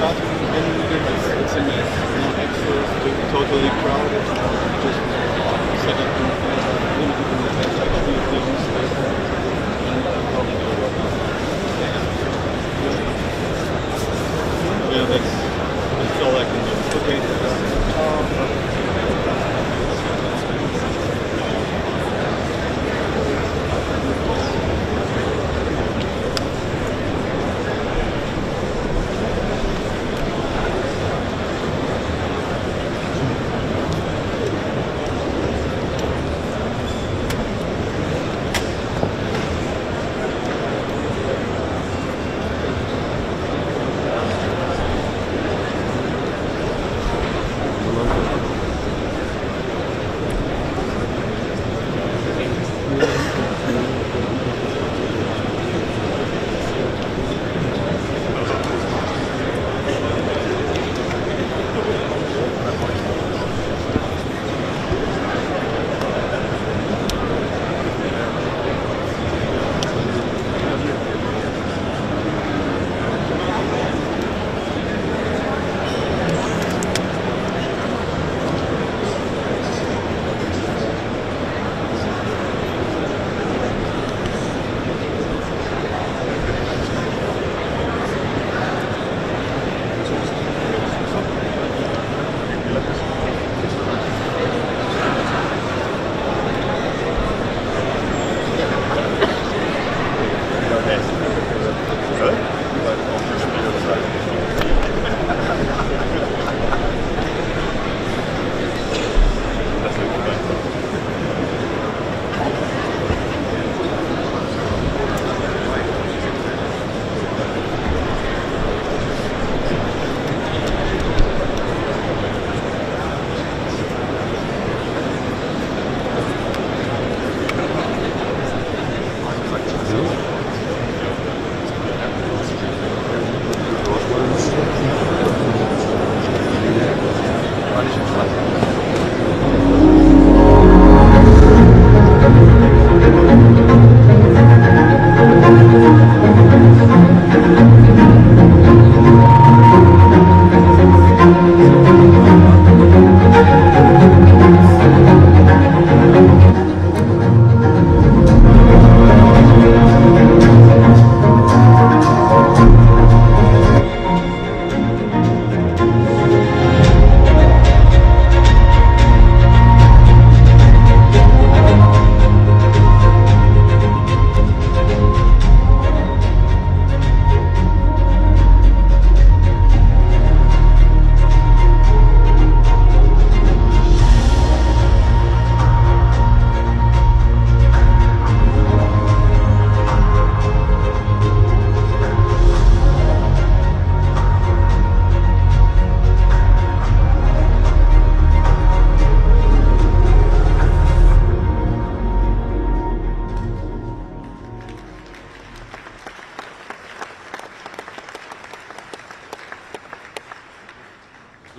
starting in it's a mess. No access, totally crowded. Just set up limited in the best actually things. Yeah, that's all I can do. Okay.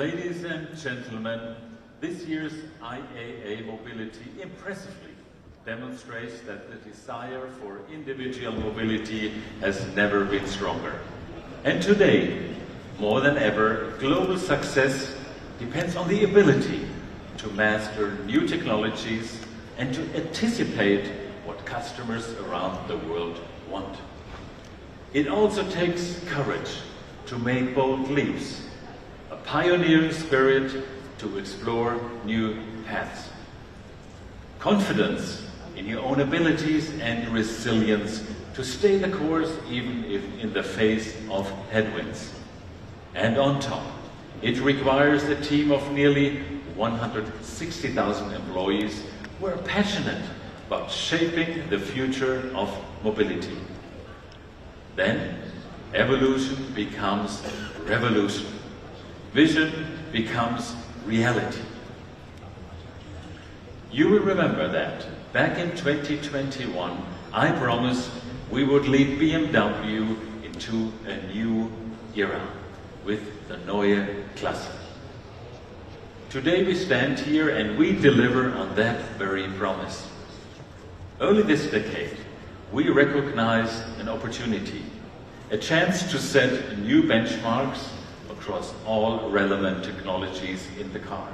Ladies and gentlemen, this year's IAA Mobility impressively demonstrates that the desire for individual mobility has never been stronger. And today, more than ever, global success depends on the ability to master new technologies and to anticipate what customers around the world want. It also takes courage to make bold leaps, a pioneering spirit to explore new paths, confidence in your own abilities and resilience to stay the course even if in the face of headwinds. And on top, it requires a team of nearly 160,000 employees who are passionate about shaping the future of mobility. Then, evolution becomes revolution. Vision becomes reality. You will remember that back in 2021, I promised we would lead BMW into a new era with the Neue Klasse. Today we stand here and we deliver on that very promise. Early this decade, we recognized an opportunity, a chance to set new benchmarks across all relevant technologies in the car.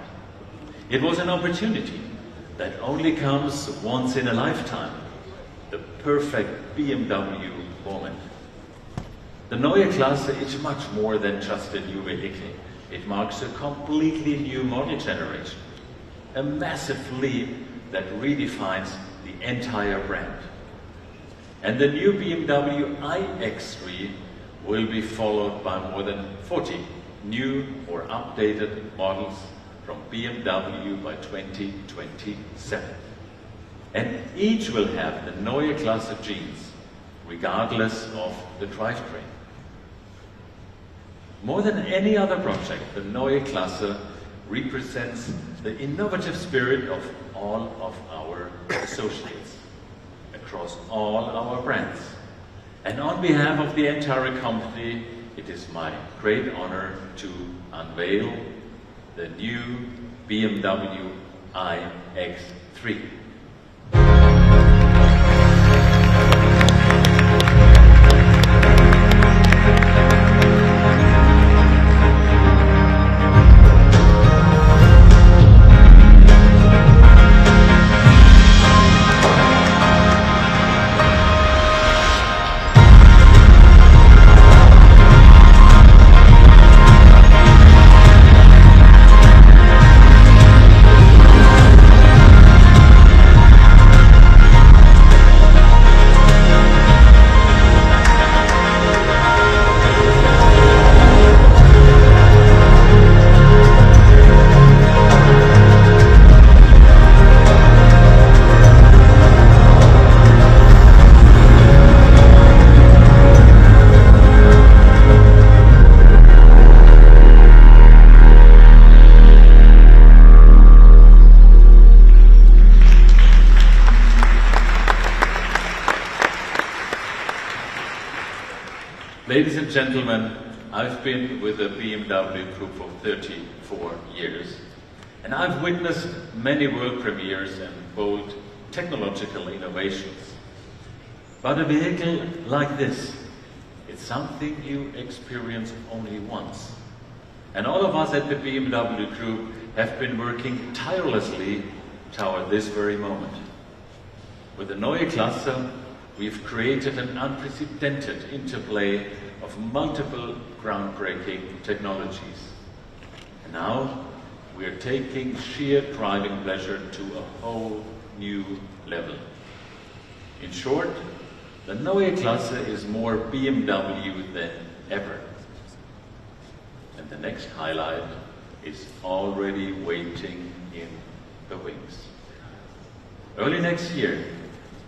It was an opportunity that only comes once in a lifetime, the perfect BMW moment. The Neue Klasse is much more than just a new vehicle. It marks a completely new model generation, a massive leap that redefines the entire brand. And the new BMW iX3 will be followed by more than 40 new or updated models from BMW by 2027. And each will have the Neue Klasse genes, regardless of the drivetrain. More than any other project, the Neue Klasse represents the innovative spirit of all of our associates across all our brands. And on behalf of the entire company, it is my great honor to unveil the new BMW iX3. Ladies and gentlemen, I've been with the BMW Group for 34 years, and I've witnessed many world premieres and bold technological innovations. But a vehicle like this, it's something you experience only once. And all of us at the BMW Group have been working tirelessly toward this very moment. With the Neue Klasse, we've created an unprecedented interplay of multiple groundbreaking technologies. And now we are taking sheer driving pleasure to a whole new level. In short, the Neue Klasse is more BMW than ever. And the next highlight is already waiting in the wings. Early next year,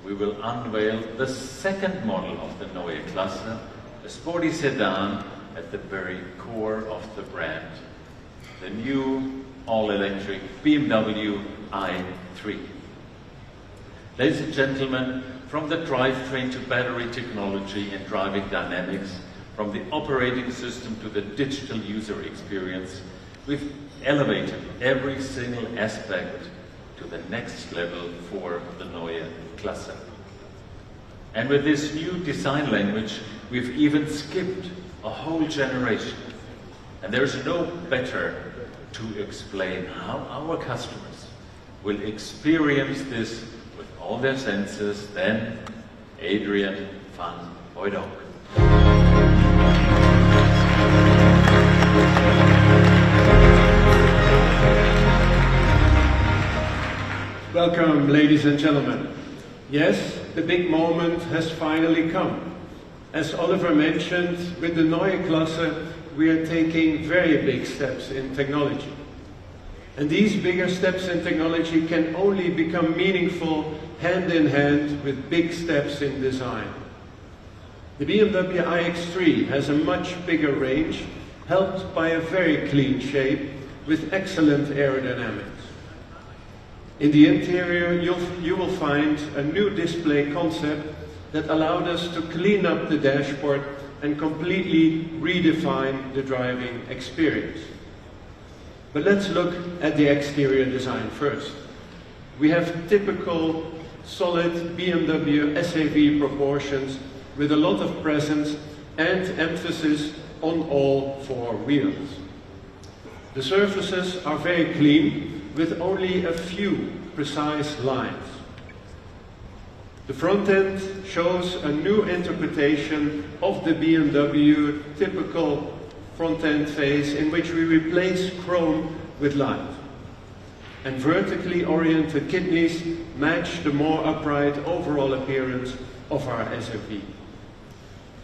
we will unveil the second model of the Neue Klasse, a sporty sedan at the very core of the brand, the new all-electric BMW i3. Ladies and gentlemen, from the drivetrain to battery technology and driving dynamics, from the operating system to the digital user experience, we've elevated every single aspect to the next level for the Neue Klasse. And with this new design language, we've even skipped a whole generation. And there's no better to explain how our customers will experience this with all their senses than Adrian van Hooydonk. Welcome, ladies and gentlemen. Yes, the big moment has finally come. As Oliver mentioned, with the Neue Klasse, we are taking very big steps in technology. And these bigger steps in technology can only become meaningful hand in hand with big steps in design. The BMW iX3 has a much bigger range, helped by a very clean shape with excellent aerodynamics. In the interior, you will find a new display concept that allowed us to clean up the dashboard and completely redefine the driving experience. But let's look at the exterior design first. We have typical solid BMW SAV proportions with a lot of presence and emphasis on all four wheels. The surfaces are very clean, with only a few precise lines. The front end shows a new interpretation of the BMW typical front end face, in which we replace chrome with light. And vertically oriented kidneys match the more upright overall appearance of our SUV.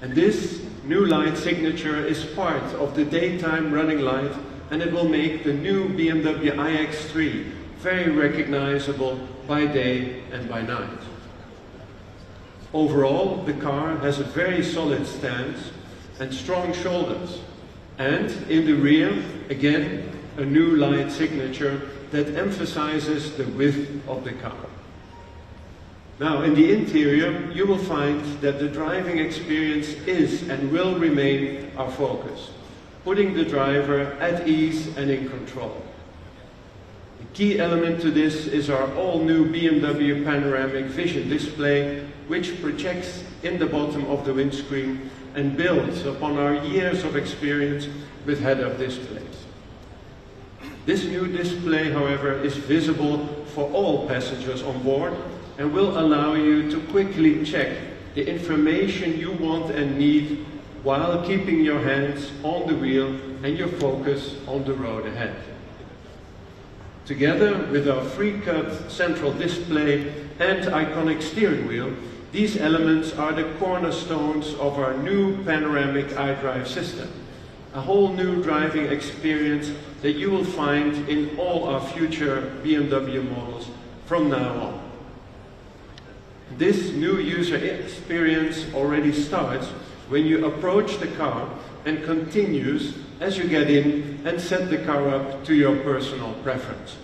And this new light signature is part of the daytime running light, and it will make the new BMW iX3 very recognizable by day and by night. Overall, the car has a very solid stance and strong shoulders. And in the rear, again, a new light signature that emphasizes the width of the car. Now, in the interior, you will find that the driving experience is and will remain our focus, putting the driver at ease and in control. The key element to this is our all-new BMW panoramic vision display, which projects in the bottom of the windscreen and builds upon our years of experience with head-up displays. This new display, however, is visible for all passengers on board and will allow you to quickly check the information you want and need while keeping your hands on the wheel and your focus on the road ahead. Together with our free-cut central display and iconic steering wheel, these elements are the cornerstones of our new panoramic iDrive system, a whole new driving experience that you will find in all our future BMW models from now on. This new user experience already starts when you approach the car and continues as you get in and set the car up to your personal preferences.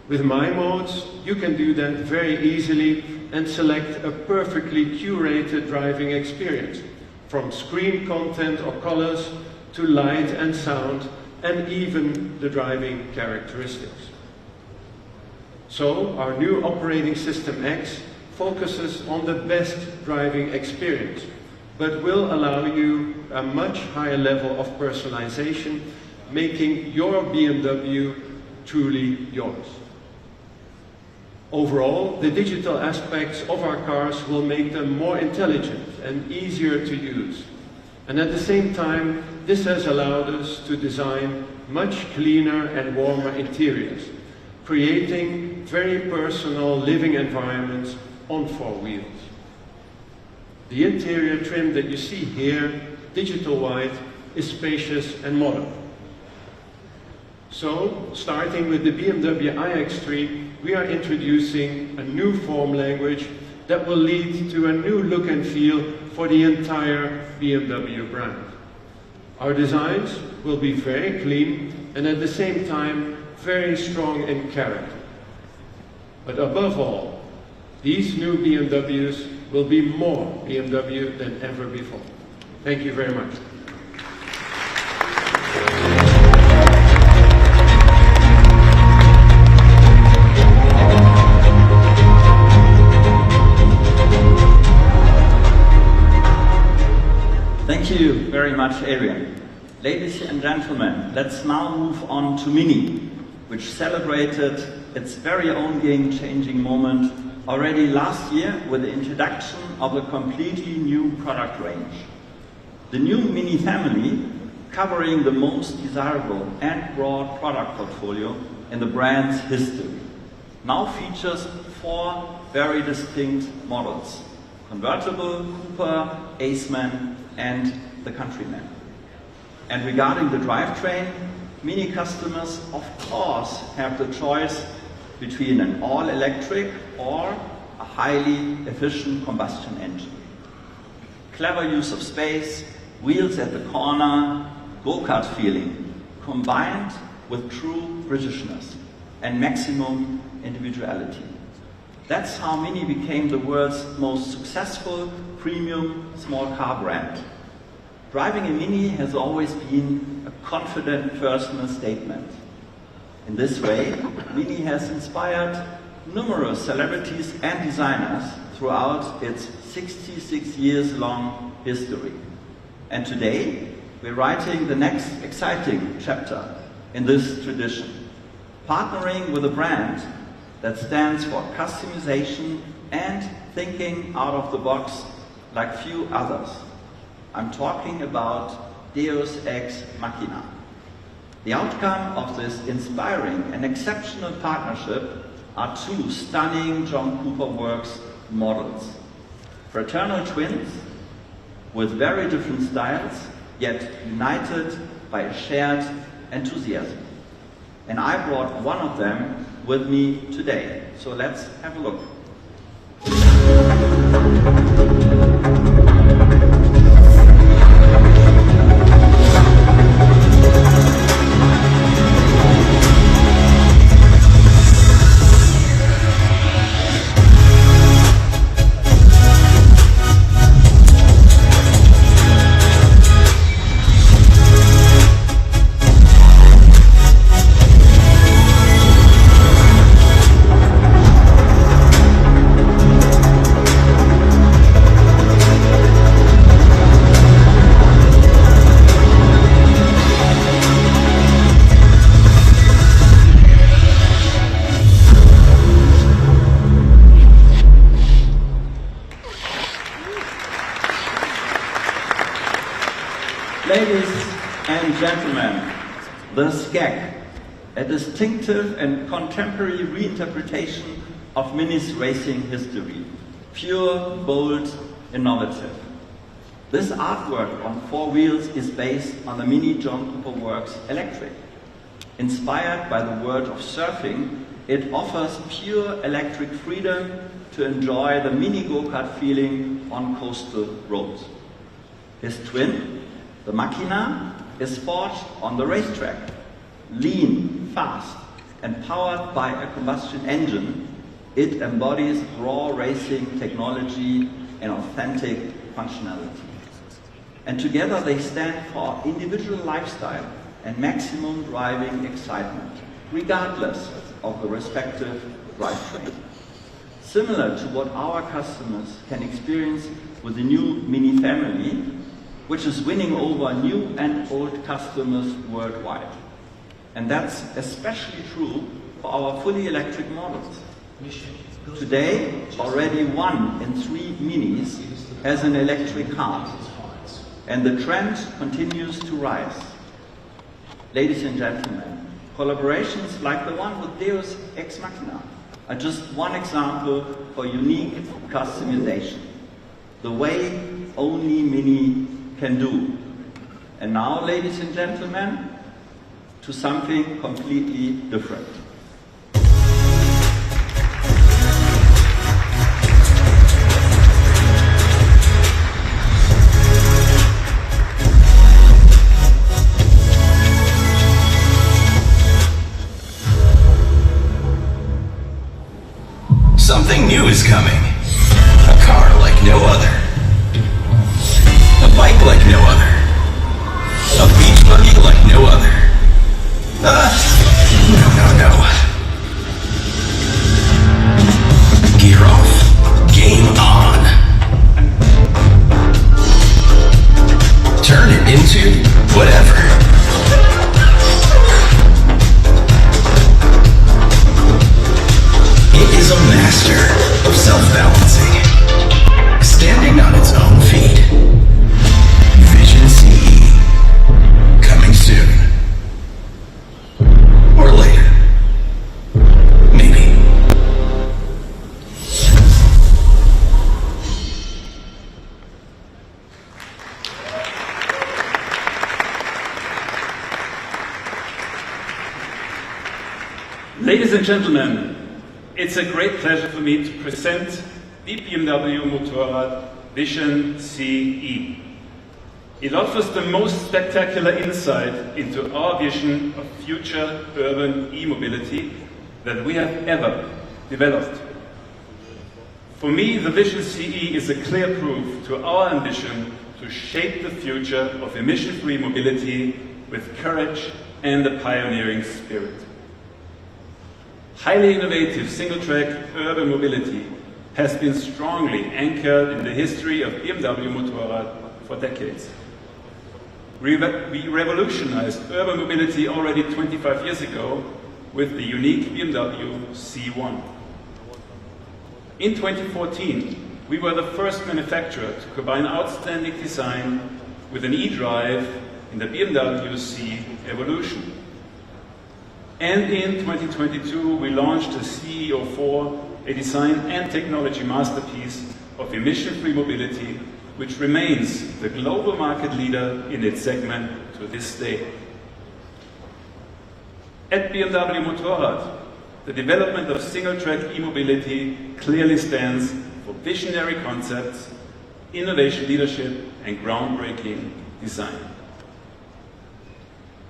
With My Modes, you can do that very easily and select a perfectly curated driving experience, from screen content or colors to light and sound, and even the driving characteristics. So, our new operating system X focuses on the best driving experience, but will allow you a much higher level of personalization, making your BMW truly yours. Overall, the digital aspects of our cars will make them more intelligent and easier to use. And at the same time, this has allowed us to design much cleaner and warmer interiors, creating very personal living environments on four wheels. The interior trim that you see here, digital white, is spacious and modern. So, starting with the BMW iX3, we are introducing a new form language that will lead to a new look and feel for the entire BMW brand. Our designs will be very clean and at the same time very strong in character. But above all, these new BMWs will be more BMW than ever before. Thank you very much. Thank you very much, Adrian. Ladies and gentlemen, let's now move on to Mini, which celebrated its very own game-changing moment already last year with the introduction of a completely new product range. The new Mini family, covering the most desirable and broad product portfolio in the brand's history, now features 4 very distinct models: Convertible, Coupe, Aceman, and the Countryman. And regarding the drivetrain, Mini customers of course have the choice between an all-electric or a highly efficient combustion engine. Clever use of space, wheels at the corner, go-kart feeling, combined with true Britishness and maximum individuality. That's how Mini became the world's most successful premium small car brand. Driving a Mini has always been a confident personal statement. In this way, Mini has inspired numerous celebrities and designers throughout its 66 years long history. And today, we're writing the next exciting chapter in this tradition, partnering with a brand that stands for customization and thinking out of the box like few others. I'm talking about Deus Ex Machina. The outcome of this inspiring and exceptional partnership are two stunning John Cooper Works models. Fraternal twins with very different styles, yet united by a shared enthusiasm. And I brought one of them with me today. So let's have a look. Ladies and gentlemen, the Skeg, a distinctive and contemporary reinterpretation of Mini's racing history. Pure, bold, innovative. This artwork on 4 wheels is based on the Mini John Cooper Works Electric. Inspired by the world of surfing, it offers pure electric freedom to enjoy the mini go-kart feeling on coastal roads. His twin, the Machina, is forged on the racetrack. Lean, fast, and powered by a combustion engine, it embodies raw racing technology and authentic functionality. And together they stand for individual lifestyle and maximum driving excitement, regardless of the respective drivetrain. Similar to what our customers can experience with the new Mini family, which is winning over new and old customers worldwide. And that's especially true for our fully electric models. Today, already 1 in 3 Minis has an electric car, and the trend continues to rise. Ladies and gentlemen, collaborations like the one with Deus Ex Machina are just one example for unique customization, the way only Mini can do. And now, ladies and gentlemen, to something completely different. Something new is coming. A car like no other. A bike like no other. A beach buggy like no other. No. Gear off. Game on. Turn it into whatever. It is a master of self-balancing, standing on its own feet. Vision CE, coming soon. Or later. Maybe. Ladies and gentlemen, it's a great pleasure for me to present the BMW Motorrad Vision CE. It offers the most spectacular insight into our vision of future urban e-mobility that we have ever developed. For me, the Vision CE is a clear proof to our ambition to shape the future of emission-free mobility with courage and a pioneering spirit. Highly innovative single-track urban mobility has been strongly anchored in the history of BMW Motorrad for decades. We revolutionized urban mobility already 25 years ago with the unique BMW C1. In 2014, we were the first manufacturer to combine outstanding design with an e-drive in the BMW C Evolution. And in 2022, we launched the CE04, a design and technology masterpiece of emission-free mobility, which remains the global market leader in its segment to this day. At BMW Motorrad, the development of single-track e-mobility clearly stands for visionary concepts, innovation leadership, and groundbreaking design.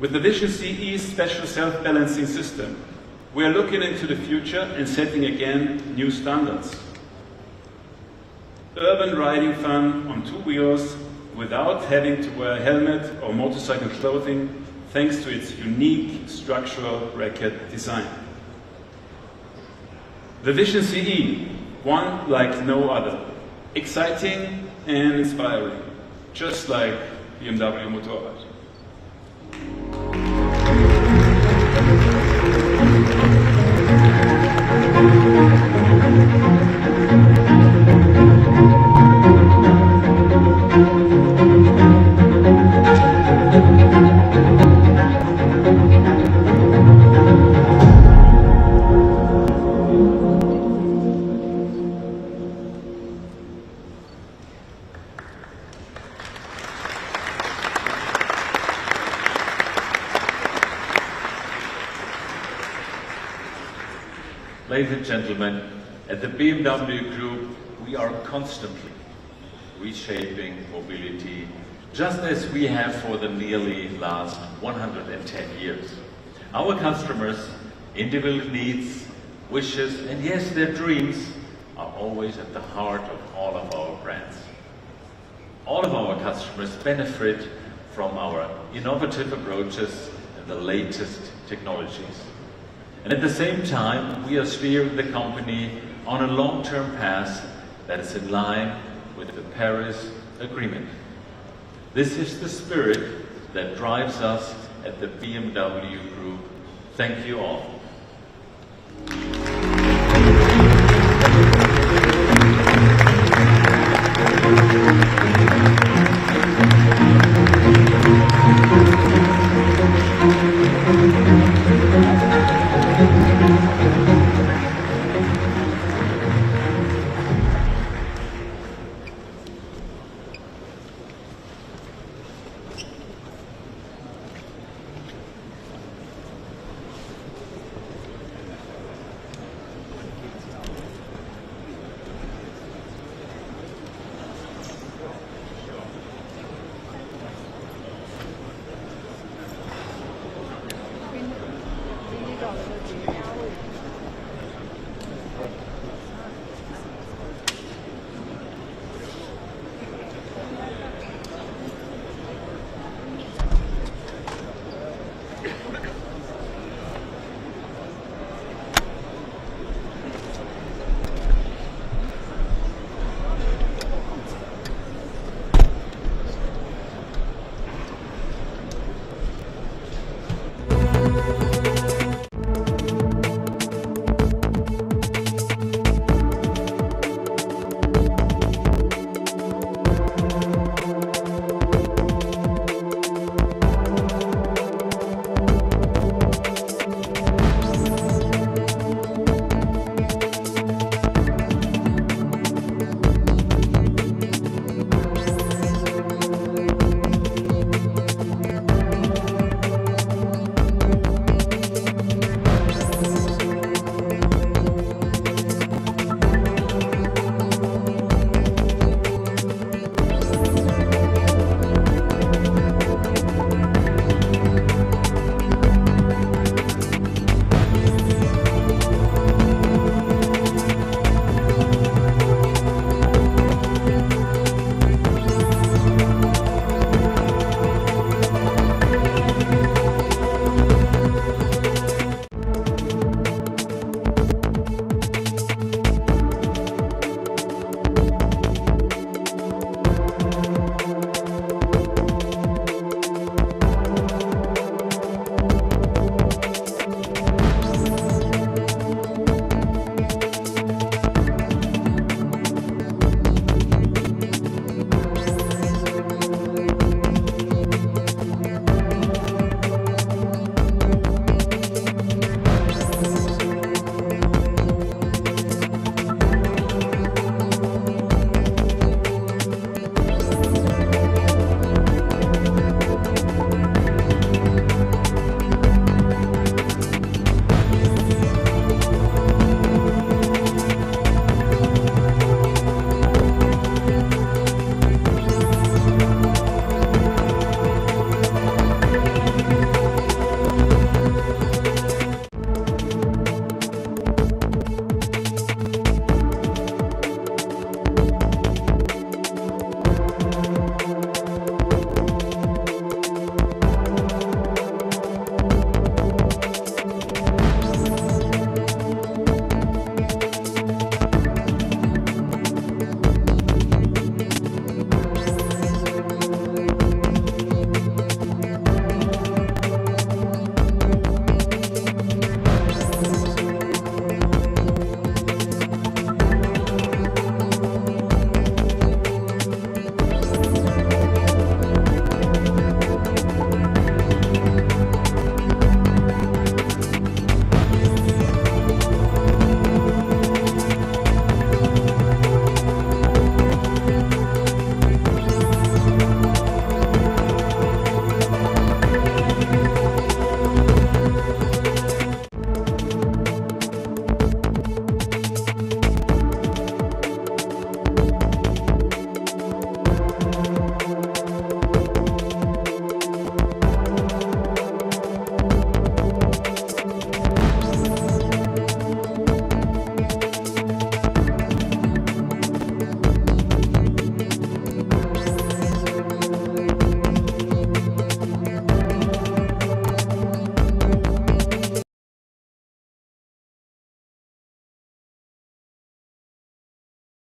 With the Vision CE special self-balancing system, we are looking into the future and setting again new standards. Urban riding fun on two wheels without having to wear a helmet or motorcycle clothing, thanks to its unique structural bracket design. The Vision CE, one like no other, exciting and inspiring, just like BMW Motorrad. Ladies and gentlemen, at the BMW Group, we are constantly reshaping mobility, just as we have for the nearly last 110 years. Our customers' individual needs, wishes, and yes, their dreams are always at the heart of all of our brands. All of our customers benefit from our innovative approaches and the latest technologies. And at the same time, we are steering the company on a long-term path that is in line with the Paris Agreement. This is the spirit that drives us at the BMW Group. Thank you all.